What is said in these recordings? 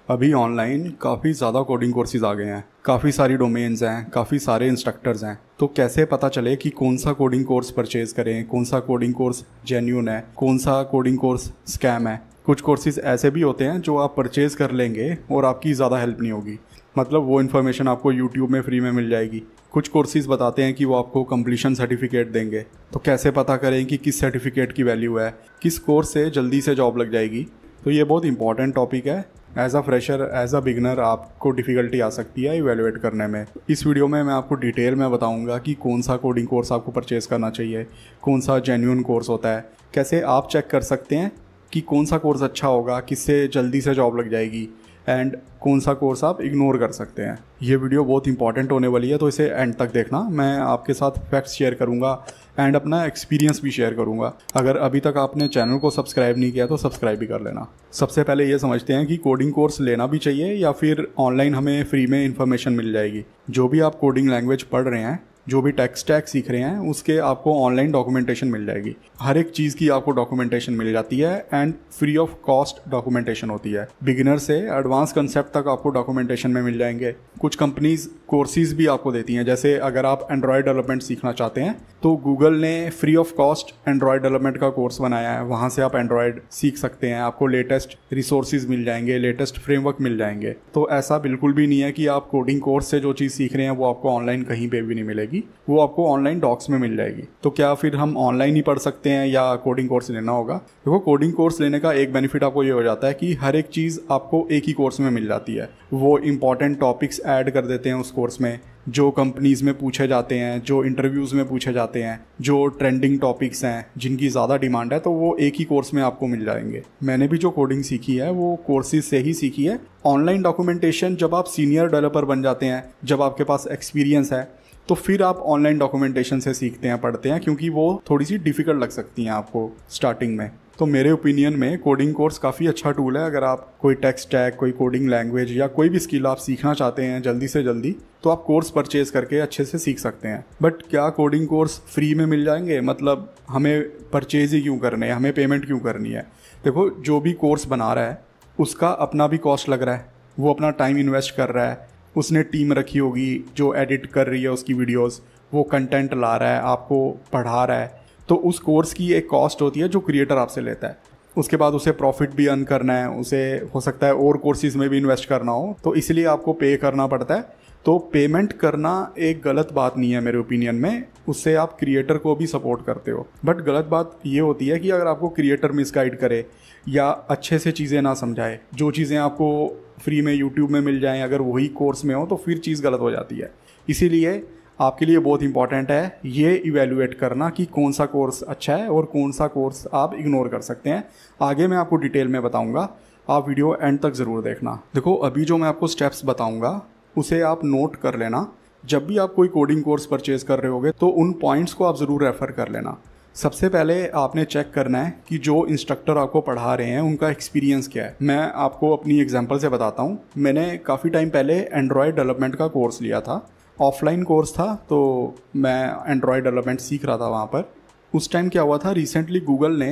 अभी ऑनलाइन काफ़ी ज़्यादा कोडिंग कोर्सेज आ गए हैं, काफ़ी सारी डोमेन्स हैं, काफ़ी सारे इंस्ट्रक्टर्स हैं। तो कैसे पता चले कि कौन सा कोडिंग कोर्स परचेज़ करें, कौन सा कोडिंग कोर्स जेन्युइन है, कौन सा कोडिंग कोर्स स्कैम है। कुछ कोर्सेज ऐसे भी होते हैं जो आप परचेज़ कर लेंगे और आपकी ज़्यादा हेल्प नहीं होगी, मतलब वो इन्फॉर्मेशन आपको यूट्यूब में फ्री में मिल जाएगी। कुछ कोर्सेज बताते हैं कि वो आपको कंप्लीशन सर्टिफिकेट देंगे, तो कैसे पता करें कि किस सर्टिफिकेट की वैल्यू है, किस कोर्स से जल्दी से जॉब लग जाएगी। तो ये बहुत इंपॉर्टेंट टॉपिक है। As a fresher, as a beginner आपको डिफ़िकल्टी आ सकती है इवेलुएट करने में। इस वीडियो में मैं आपको डिटेल में बताऊंगा कि कौन सा कोडिंग कोर्स आपको परचेज़ करना चाहिए, कौन सा जेन्युइन कोर्स होता है, कैसे आप चेक कर सकते हैं कि कौन सा कोर्स अच्छा होगा, किससे जल्दी से जॉब लग जाएगी, एंड कौन सा कोर्स आप इग्नोर कर सकते हैं। ये वीडियो बहुत इंपॉर्टेंट होने वाली है, तो इसे एंड तक देखना। मैं आपके साथ फैक्ट्स शेयर करूंगा एंड अपना एक्सपीरियंस भी शेयर करूंगा। अगर अभी तक आपने चैनल को सब्सक्राइब नहीं किया तो सब्सक्राइब भी कर लेना। सबसे पहले ये समझते हैं कि कोडिंग कोर्स लेना भी चाहिए या फिर ऑनलाइन हमें फ्री में इन्फॉर्मेशन मिल जाएगी। जो भी आप कोडिंग लैंग्वेज पढ़ रहे हैं, जो भी टेक स्टैक सीख रहे हैं, उसके आपको ऑनलाइन डॉक्यूमेंटेशन मिल जाएगी। हर एक चीज़ की आपको डॉक्यूमेंटेशन मिल जाती है and free of cost documentation होती है। बिगिनर से एडवांस कंसेप्ट तक आपको डॉक्यूमेंटेशन में मिल जाएंगे। कुछ कंपनीज कोर्सेज भी आपको देती हैं, जैसे अगर आप एंड्रॉयड डेवलपमेंट सीखना चाहते हैं तो गूगल ने free of cost Android development का कोर्स बनाया है। वहाँ से आप एंड्रॉयड सीख सकते हैं, आपको लेटेस्ट रिसोर्सेज मिल जाएंगे, लेटेस्ट फ्रेमवर्क मिल जाएंगे। तो ऐसा बिल्कुल भी नहीं है कि आप कोडिंग कोर्स से जो चीज़ सीख रहे हैं वो आपको ऑनलाइन कहीं पे भी नहीं मिलेगी, वो आपको ऑनलाइन डॉक्स में मिल जाएगी। तो क्या फिर हम ऑनलाइन ही पढ़ सकते हैं या कोडिंग कोर्स लेना होगा? देखो, कोडिंग कोर्स लेने का एक बेनिफिट आपको ये हो जाता है कि हर एक चीज़ आपको एक ही कोर्स में मिल जाती है। वो इंपॉर्टेंट टॉपिक्स ऐड कर देते हैं उस कोर्स में, जो कंपनीज़ में पूछे जाते हैं, जो इंटरव्यूज़ में पूछे जाते हैं, जो ट्रेंडिंग टॉपिक्स हैं, जिनकी ज़्यादा डिमांड है, तो वो एक ही कोर्स में आपको मिल जाएंगे। मैंने भी जो कोडिंग सीखी है वो कोर्सेज से ही सीखी है। ऑनलाइन डॉक्यूमेंटेशन जब आप सीनियर डेवलपर बन जाते हैं, जब आपके पास एक्सपीरियंस है, तो फिर आप ऑनलाइन डॉक्यूमेंटेशन से सीखते हैं, पढ़ते हैं, क्योंकि वो थोड़ी सी डिफ़िकल्ट लग सकती हैं आपको स्टार्टिंग में। तो मेरे ओपिनियन में कोडिंग कोर्स काफ़ी अच्छा टूल है। अगर आप कोई टेक स्टैक, कोई कोडिंग लैंग्वेज या कोई भी स्किल आप सीखना चाहते हैं जल्दी से जल्दी, तो आप कोर्स परचेज़ करके अच्छे से सीख सकते हैं। बट क्या कोडिंग कोर्स फ्री में मिल जाएंगे? मतलब हमें परचेज़ ही क्यों करने हैं, हमें पेमेंट क्यों करनी है? देखो, जो भी कोर्स बना रहा है उसका अपना भी कॉस्ट लग रहा है, वो अपना टाइम इन्वेस्ट कर रहा है, उसने टीम रखी होगी जो एडिट कर रही है उसकी वीडियोस, वो कंटेंट ला रहा है, आपको पढ़ा रहा है। तो उस कोर्स की एक कॉस्ट होती है जो क्रिएटर आपसे लेता है। उसके बाद उसे प्रॉफिट भी अर्न करना है, उसे हो सकता है और कोर्सेज में भी इन्वेस्ट करना हो, तो इसलिए आपको पे करना पड़ता है। तो पेमेंट करना एक गलत बात नहीं है मेरे ओपिनियन में, उससे आप क्रिएटर को भी सपोर्ट करते हो। बट गलत बात ये होती है कि अगर आपको क्रिएटर मिसगाइड करे या अच्छे से चीज़ें ना समझाए, जो चीज़ें आपको फ्री में यूट्यूब में मिल जाएं अगर वही कोर्स में हो, तो फिर चीज़ गलत हो जाती है। इसीलिए आपके लिए बहुत इंपॉर्टेंट है ये इवेलुएट करना कि कौन सा कोर्स अच्छा है और कौन सा कोर्स आप इग्नोर कर सकते हैं। आगे मैं आपको डिटेल में बताऊंगा, आप वीडियो एंड तक ज़रूर देखना। देखो, अभी जो मैं आपको स्टेप्स बताऊंगा उसे आप नोट कर लेना। जब भी आप कोई कोडिंग कोर्स परचेज़ कर रहे होगे तो उन पॉइंट्स को आप ज़रूर रेफ़र कर लेना। सबसे पहले आपने चेक करना है कि जो इंस्ट्रक्टर आपको पढ़ा रहे हैं उनका एक्सपीरियंस क्या है। मैं आपको अपनी एग्जांपल से बताता हूँ। मैंने काफ़ी टाइम पहले एंड्रॉयड डेवलपमेंट का कोर्स लिया था, ऑफलाइन कोर्स था, तो मैं एंड्रॉयड डेवलपमेंट सीख रहा था वहाँ पर। उस टाइम क्या हुआ था, रिसेंटली गूगल ने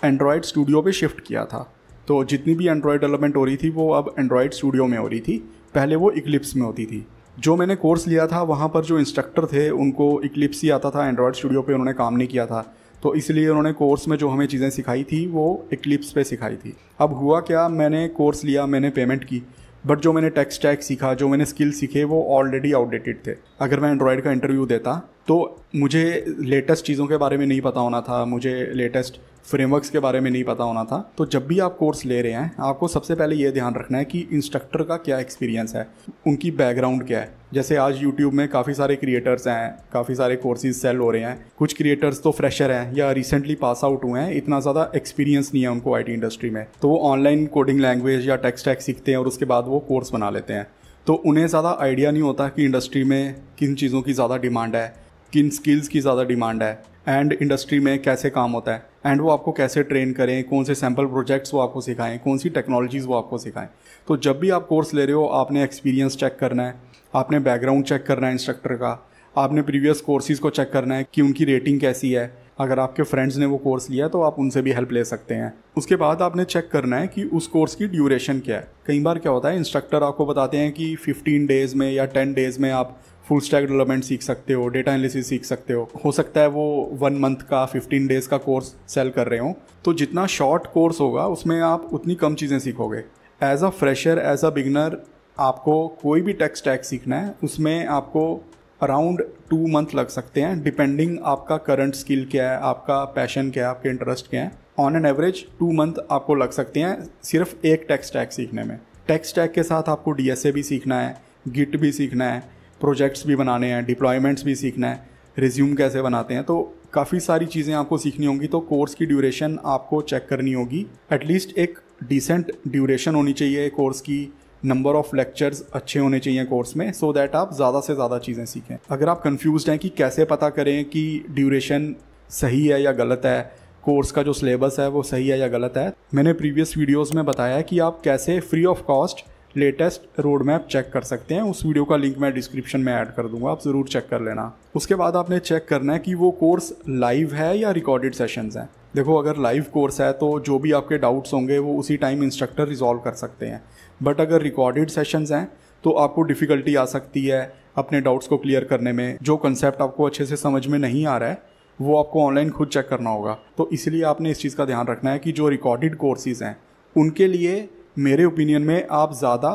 एंड्रॉयड स्टूडियो पे शिफ्ट किया था, तो जितनी भी एंड्रॉयड डेवलपमेंट हो रही थी वो अब एंड्रॉयड स्टूडियो में हो रही थी। पहले वो इक्लिप्स में होती थी। जो मैंने कोर्स लिया था वहाँ पर जो इंस्ट्रक्टर थे उनको इक्लिप्स ही आता था, एंड्रॉयड स्टूडियो पे उन्होंने काम नहीं किया था, तो इसलिए उन्होंने कोर्स में जो हमें चीज़ें सिखाई थी वो इक्लिप्स पे सिखाई थी। अब हुआ क्या, मैंने कोर्स लिया, मैंने पेमेंट की, बट जो मैंने टेक स्टैक सीखा, जो मैंने स्किल सीखे, वो ऑलरेडी आउटडेटेड थे। अगर मैं एंड्रॉयड का इंटरव्यू देता तो मुझे लेटेस्ट चीज़ों के बारे में नहीं पता होना था, मुझे लेटेस्ट फ्रेमवर्क्स के बारे में नहीं पता होना था। तो जब भी आप कोर्स ले रहे हैं, आपको सबसे पहले ये ध्यान रखना है कि इंस्ट्रक्टर का क्या एक्सपीरियंस है, उनकी बैकग्राउंड क्या है। जैसे आज यूट्यूब में काफ़ी सारे क्रिएटर्स हैं, काफ़ी सारे कोर्सेज सेल हो रहे हैं। कुछ क्रिएटर्स तो फ्रेशर हैं या रिसेंटली पास आउट हुए हैं, इतना ज़्यादा एक्सपीरियंस नहीं है उनको आईटी इंडस्ट्री में, तो वो ऑनलाइन कोडिंग लैंग्वेज या टेक स्टैक सीखते हैं और उसके बाद वो कोर्स बना लेते हैं। तो उन्हें ज़्यादा आइडिया नहीं होता कि इंडस्ट्री में किन चीज़ों की ज़्यादा डिमांड है, किन स्किल्स की ज़्यादा डिमांड है, एंड इंडस्ट्री में कैसे काम होता है, एंड वो आपको कैसे ट्रेन करें, कौन से सैम्पल प्रोजेक्ट्स वो आपको सिखाएं, कौन सी टेक्नोलॉजीज़ वो आपको सिखाएं। तो जब भी आप कोर्स ले रहे हो, आपने एक्सपीरियंस चेक करना है, आपने बैकग्राउंड चेक करना है इंस्ट्रक्टर का, आपने प्रीवियस कोर्सेज़ को चेक करना है कि उनकी रेटिंग कैसी है, अगर आपके फ्रेंड्स ने वो कोर्स लिया तो आप उनसे भी हेल्प ले सकते हैं। उसके बाद आपने चेक करना है कि उस कोर्स की ड्यूरेशन क्या है। कई बार क्या होता है, इंस्ट्रक्टर आपको बताते हैं कि 15 डेज़ में या 10 डेज़ में आप फुल स्टैक डेवलपमेंट सीख सकते हो, डेटा एनालिसिस सीख सकते हो सकता है वो 1 मंथ का 15 डेज़ का कोर्स सेल कर रहे हो। तो जितना शॉर्ट कोर्स होगा उसमें आप उतनी कम चीज़ें सीखोगे। As a fresher, as a beginner, आपको कोई भी टेक स्टैक सीखना है उसमें आपको अराउंड 2 मंथ लग सकते हैं, डिपेंडिंग आपका करंट स्किल क्या है, आपका पैशन क्या है, आपके इंटरेस्ट क्या है। ऑन एन एवरेज 2 मंथ आपको लग सकते हैं सिर्फ एक टेक स्टैक सीखने में। टेक स्टैक के साथ आपको DSA भी सीखना है, गिट भी सीखना है, प्रोजेक्ट्स भी बनाने हैं, डिप्लॉयमेंट्स भी सीखना है, रिज्यूम कैसे बनाते हैं, तो काफ़ी सारी चीज़ें आपको सीखनी होंगी। तो कोर्स की ड्यूरेशन आपको चेक करनी होगी। एटलीस्ट एक डिसेंट ड्यूरेशन होनी चाहिए कोर्स की, नंबर ऑफ़ लेक्चर्स अच्छे होने चाहिए कोर्स में, सो दैट आप ज़्यादा से ज़्यादा चीज़ें सीखें। अगर आप कंफ्यूज्ड हैं कि कैसे पता करें कि ड्यूरेशन सही है या गलत है, कोर्स का जो सिलेबस है वो सही है या गलत है, मैंने प्रीवियस वीडियोज़ में बताया है कि आप कैसे free of cost latest road map check कर सकते हैं। उस वीडियो का लिंक मैं डिस्क्रिप्शन में ऐड कर दूंगा, आप ज़रूर चेक कर लेना। उसके बाद आपने चेक करना है कि वो कोर्स लाइव है या रिकॉर्डेड सेशंस हैं। देखो, अगर लाइव कोर्स है तो जो भी आपके डाउट्स होंगे वो उसी टाइम इंस्ट्रक्टर रिजॉल्व कर सकते हैं, बट अगर रिकॉर्डेड सेशंस हैं तो आपको डिफ़िकल्टी आ सकती है अपने डाउट्स को क्लियर करने में। जो कंसेप्ट आपको अच्छे से समझ में नहीं आ रहा है वो आपको ऑनलाइन खुद चेक करना होगा। तो इसलिए आपने इस चीज़ का ध्यान रखना है कि जो रिकॉर्डेड कोर्सेज हैं उनके लिए मेरे ओपिनियन में आप ज़्यादा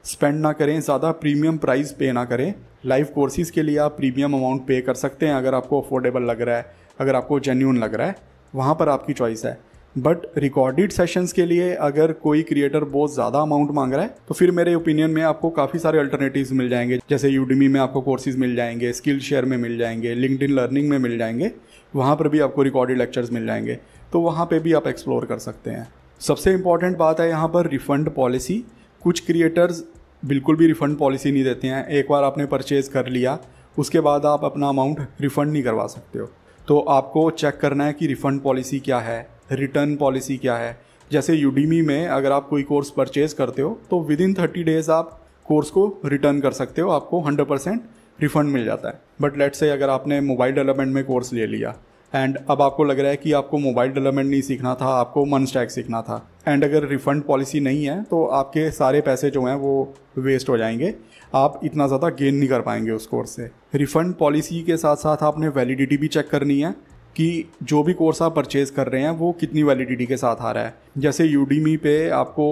स्पेंड ना करें, ज़्यादा प्रीमियम प्राइस पे ना करें। लाइव कोर्सेज के लिए आप प्रीमियम अमाउंट पे कर सकते हैं अगर आपको अफोर्डेबल लग रहा है, अगर आपको जेन्युइन लग रहा है, वहाँ पर आपकी चॉइस है। बट रिकॉर्डेड सेशंस के लिए अगर कोई क्रिएटर बहुत ज़्यादा अमाउंट मांग रहा है तो फिर मेरे ओपिनियन में आपको काफ़ी सारे अल्टरनेटिव्स मिल जाएंगे। जैसे यूडेमी में आपको कोर्सेज मिल जाएंगे, स्किल शेयर में मिल जाएंगे, लिंक्डइन लर्निंग में मिल जाएंगे, वहाँ पर भी आपको रिकॉर्डेड लेक्चर्स मिल जाएंगे, तो वहाँ पर भी आप एक्सप्लोर कर सकते हैं। सबसे इम्पॉर्टेंट बात है यहाँ पर रिफ़ंड पॉलिसी। कुछ क्रिएटर्स बिल्कुल भी रिफ़ंड पॉलिसी नहीं देते हैं। एक बार आपने परचेज़ कर लिया उसके बाद आप अपना अमाउंट रिफ़ंड नहीं करवा सकते हो। तो आपको चेक करना है कि रिफ़ंड पॉलिसी क्या है, रिटर्न पॉलिसी क्या है। जैसे यूडेमी में अगर आप कोई कोर्स परचेज़ करते हो तो विदिन 30 डेज़ आप कोर्स को रिटर्न कर सकते हो, आपको 100% रिफ़ंड मिल जाता है। बट लेट्स से अगर आपने मोबाइल डेवलपमेंट में कोर्स ले लिया एंड अब आपको लग रहा है कि आपको मोबाइल डेवलपमेंट नहीं सीखना था, आपको मन स्टैक सीखना था, एंड अगर रिफ़ंड पॉलिसी नहीं है तो आपके सारे पैसे जो हैं वो वेस्ट हो जाएंगे, आप इतना ज़्यादा गेन नहीं कर पाएंगे उस कोर्स से। रिफ़ंड पॉलिसी के साथ साथ आपने वैलिडिटी भी चेक करनी है कि जो भी कोर्स आप परचेज़ कर रहे हैं वो कितनी वैलिडिटी के साथ आ रहा है। जैसे यूडेमी पे आपको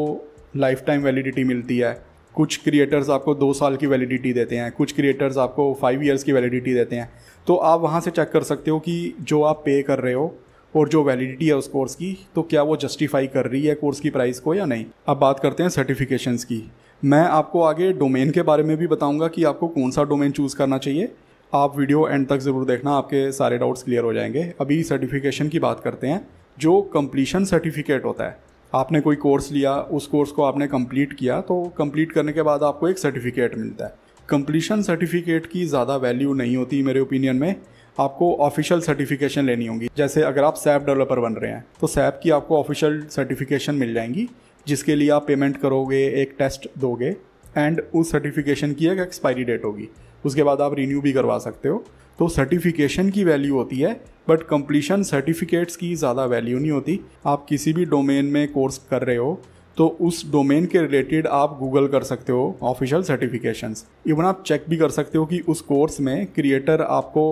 लाइफ टाइम वैलिडिटी मिलती है, कुछ क्रिएटर्स आपको 2 साल की वैलिडिटी देते हैं, कुछ क्रिएटर्स आपको 5 ईयर्स की वैलिडिटी देते हैं। तो आप वहाँ से चेक कर सकते हो कि जो आप पे कर रहे हो और जो वैलिडिटी है उस कोर्स की, तो क्या वो जस्टिफाई कर रही है कोर्स की प्राइस को या नहीं। अब बात करते हैं सर्टिफिकेशंस की। मैं आपको आगे डोमेन के बारे में भी बताऊंगा कि आपको कौन सा डोमेन चूज़ करना चाहिए। आप वीडियो एंड तक ज़रूर देखना, आपके सारे डाउट्स क्लियर हो जाएंगे। अभी सर्टिफिकेशन की बात करते हैं। जो कंप्लीशन सर्टिफिकेट होता है, आपने कोई कोर्स लिया, उस कोर्स को आपने कंप्लीट किया, तो कंप्लीट करने के बाद आपको एक सर्टिफिकेट मिलता है। कंप्लीशन सर्टिफिकेट की ज़्यादा वैल्यू नहीं होती मेरे ओपिनियन में। आपको ऑफिशियल सर्टिफिकेशन लेनी होगी। जैसे अगर आप सैप डेवलपर बन रहे हैं तो सैप की आपको ऑफिशियल सर्टिफिकेशन मिल जाएंगी, जिसके लिए आप पेमेंट करोगे, एक टेस्ट दोगे एंड उस सर्टिफिकेशन की एक एक्सपायरी डेट होगी, उसके बाद आप रिन्यू भी करवा सकते हो। तो सर्टिफिकेशन की वैल्यू होती है, बट कंप्लीशन सर्टिफिकेट्स की ज़्यादा वैल्यू नहीं होती। आप किसी भी डोमेन में कोर्स कर रहे हो तो उस डोमेन के रिलेटेड आप गूगल कर सकते हो ऑफिशियल सर्टिफिकेशंस। इवन आप चेक भी कर सकते हो कि उस कोर्स में क्रिएटर आपको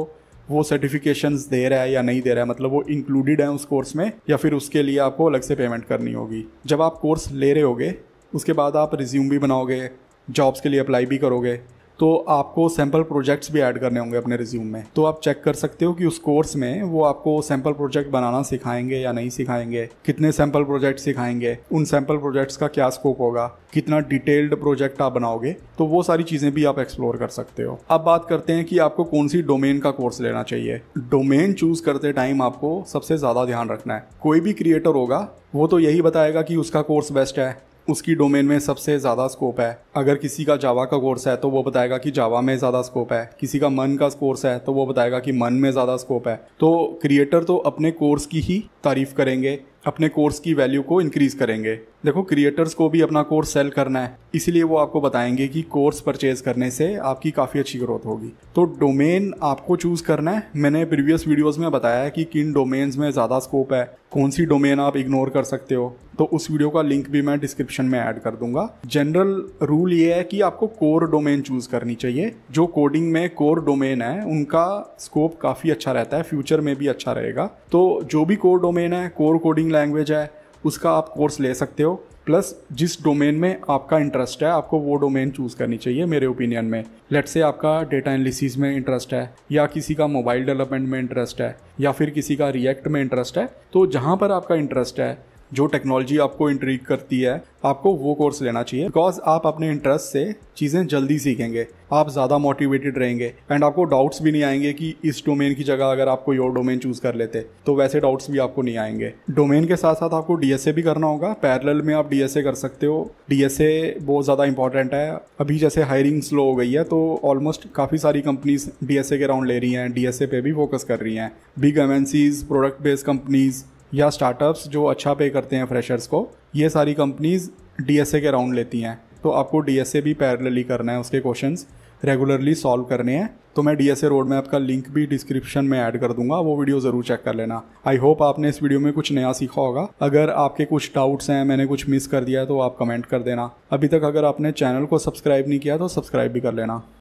वो सर्टिफिकेशंस दे रहा है या नहीं दे रहा है, मतलब वो इंक्लूडेड है उस कोर्स में या फिर उसके लिए आपको अलग से पेमेंट करनी होगी। जब आप कोर्स ले रहे होगे उसके बाद आप रिज्यूम भी बनाओगे, जॉब्स के लिए अप्लाई भी करोगे, तो आपको सैम्पल प्रोजेक्ट्स भी ऐड करने होंगे अपने रिज्यूम में। तो आप चेक कर सकते हो कि उस कोर्स में वो आपको सैम्पल प्रोजेक्ट बनाना सिखाएंगे या नहीं सिखाएंगे, कितने सैम्पल प्रोजेक्ट सिखाएंगे, उन सैम्पल प्रोजेक्ट्स का क्या स्कोप होगा, कितना डिटेल्ड प्रोजेक्ट आप बनाओगे, तो वो सारी चीज़ें भी आप एक्सप्लोर कर सकते हो। अब बात करते हैं कि आपको कौन सी डोमेन का कोर्स लेना चाहिए। डोमेन चूज करते टाइम आपको सबसे ज़्यादा ध्यान रखना है। कोई भी क्रिएटर होगा वो तो यही बताएगा कि उसका कोर्स बेस्ट है, उसकी डोमेन में सबसे ज़्यादा स्कोप है। अगर किसी का जावा का कोर्स है तो वो बताएगा कि जावा में ज़्यादा स्कोप है, किसी का मन का कोर्स है तो वो बताएगा कि मन में ज़्यादा स्कोप है। तो क्रिएटर तो अपने कोर्स की ही तारीफ करेंगे, अपने कोर्स की वैल्यू को इंक्रीज़ करेंगे। देखो क्रिएटर्स को भी अपना कोर्स सेल करना है, इसीलिए वो आपको बताएंगे कि कोर्स परचेज करने से आपकी काफ़ी अच्छी ग्रोथ होगी। तो डोमेन आपको चूज़ करना है। मैंने प्रीवियस वीडियोस में बताया है कि किन डोमेन्स में ज़्यादा स्कोप है, कौन सी डोमेन आप इग्नोर कर सकते हो, तो उस वीडियो का लिंक भी मैं डिस्क्रिप्शन में ऐड कर दूंगा। जनरल रूल ये है कि आपको कोर डोमेन चूज़ करनी चाहिए। जो कोडिंग में कोर डोमेन है उनका स्कोप काफ़ी अच्छा रहता है, फ्यूचर में भी अच्छा रहेगा। तो जो भी कोर डोमेन है, कोर कोडिंग लैंग्वेज है, उसका आप कोर्स ले सकते हो। प्लस जिस डोमेन में आपका इंटरेस्ट है आपको वो डोमेन चूज़ करनी चाहिए मेरे ओपिनियन में। लेट्स से आपका डेटा एनालिसिस में इंटरेस्ट है, या किसी का मोबाइल डेवलपमेंट में इंटरेस्ट है, या फिर किसी का रिएक्ट में इंटरेस्ट है, तो जहाँ पर आपका इंटरेस्ट है, जो टेक्नोलॉजी आपको इंट्रीग करती है, आपको वो कोर्स लेना चाहिए। बिकॉज आप अपने इंटरेस्ट से चीज़ें जल्दी सीखेंगे, आप ज़्यादा मोटिवेटेड रहेंगे, एंड आपको डाउट्स भी नहीं आएंगे कि इस डोमेन की जगह अगर आप कोई और डोमेन चूज़ कर लेते तो वैसे डाउट्स भी आपको नहीं आएंगे। डोमेन के साथ साथ आपको डीएसए भी करना होगा। पैरेलल में आप डीएसए कर सकते हो। डीएसए बहुत ज़्यादा इंपॉर्टेंट है। अभी जैसे हायरिंग स्लो हो गई है तो ऑलमोस्ट काफ़ी सारी कंपनीज डीएसए के राउंड ले रही हैं, डीएसए पे भी फोकस कर रही हैं। Big MNCs, product based companies या स्टार्टअप्स जो अच्छा पे करते हैं फ्रेशर्स को, ये सारी कंपनीज डीएसए के राउंड लेती हैं। तो आपको डीएसए भी पैरेलली करना है, उसके क्वेश्चंस रेगुलरली सॉल्व करने हैं। तो मैं डीएसए रोड मैप का लिंक भी डिस्क्रिप्शन में ऐड कर दूंगा, वो वीडियो ज़रूर चेक कर लेना। आई होप आपने इस वीडियो में कुछ नया सीखा होगा। अगर आपके कुछ डाउट्स हैं, मैंने कुछ मिस कर दिया है, तो आप कमेंट कर देना। अभी तक अगर आपने चैनल को सब्सक्राइब नहीं किया तो सब्सक्राइब भी कर लेना।